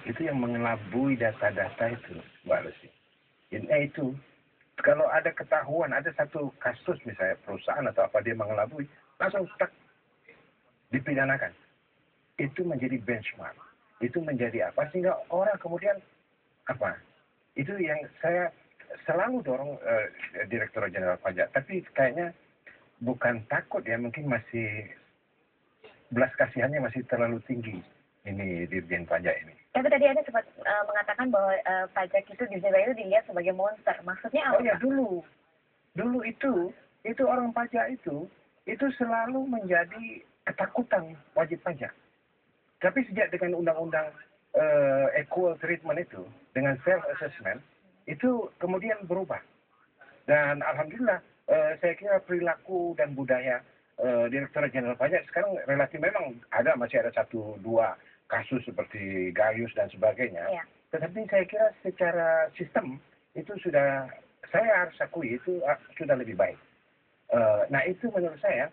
itu yang mengelabui data-data itu, Mbak Lucy. Itu kalau ada ketahuan ada satu kasus misalnya perusahaan atau apa dia mengelabui, langsung tak dipidanakan. Itu menjadi benchmark. Itu menjadi apa sehingga orang kemudian apa? Itu yang saya selalu dorong Direktur Jenderal Pajak. Tapi kayaknya bukan takut ya, mungkin masih belas kasihannya masih terlalu tinggi ini Dirjen Pajak ini. Tapi tadi Anda sempat mengatakan bahwa pajak itu di Jawa itu dilihat sebagai monster. Maksudnya apa? Oh ya, dulu itu orang pajak itu selalu menjadi ketakutan wajib pajak. Tapi sejak dengan undang-undang equal treatment itu, dengan self assessment, itu kemudian berubah. Dan alhamdulillah, saya kira perilaku dan budaya Direktur Jenderal Pajak sekarang relatif memang masih ada satu dua kasus seperti Gayus dan sebagainya. Ya. Tetapi saya kira secara sistem itu sudah, saya harus akui itu sudah lebih baik. Nah itu menurut saya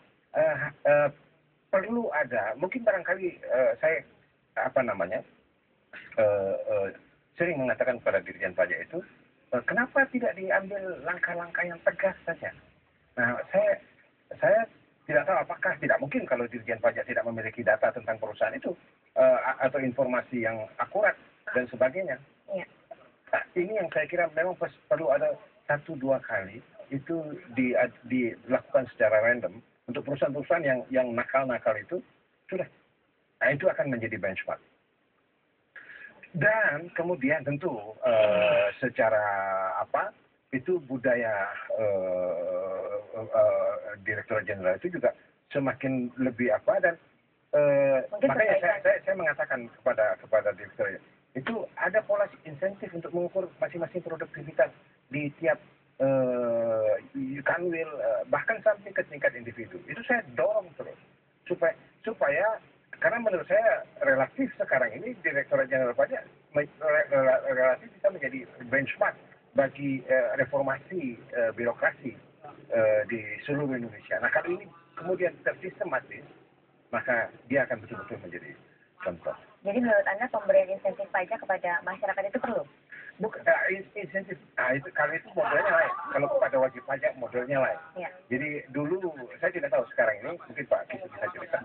perlu ada, mungkin barangkali saya sering mengatakan kepada Dirjen Pajak itu, kenapa tidak diambil langkah-langkah yang tegas saja? Nah saya tidak tahu apakah tidak mungkin kalau Dirjen Pajak tidak memiliki data tentang perusahaan itu atau informasi yang akurat dan sebagainya. Ya. Nah, ini yang saya kira memang perlu ada 1-2 kali itu dilakukan secara random untuk perusahaan-perusahaan yang nakal-nakal itu sudah. Nah, itu akan menjadi benchmark. Dan kemudian tentu secara itu budaya Direktur Jenderal itu juga semakin lebih dan makanya saya mengatakan kepada Direktur itu ada pola insentif untuk mengukur masing-masing produktivitas di tiap kanwil bahkan sampai ke tingkat individu. Itu saya dorong terus supaya karena menurut saya relatif sekarang ini Direktorat Jenderal Pajak relatif bisa menjadi benchmark bagi reformasi birokrasi di seluruh Indonesia. Nah kalau ini kemudian tersistematis, maka dia akan betul-betul menjadi contoh. Jadi menurut Anda pemberian insentif pajak kepada masyarakat itu perlu? Insentif, itu kalau itu modelnya lain. Kalau kepada wajib pajak modelnya lain. Ya. Jadi dulu saya tidak tahu sekarang ini mungkin Pak Kisi bisa cerita.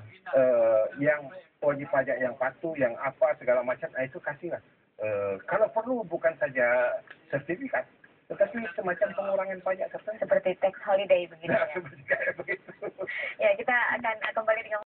Yang wajib pajak yang patuh, yang apa segala macam, itu kasihlah. Kalau perlu bukan saja sertifikat, tetapi semacam pengurangan pajak tertentu. Seperti tax holiday begitu. Nah, seperti kayak begitu. Ya kita akan kembali dengan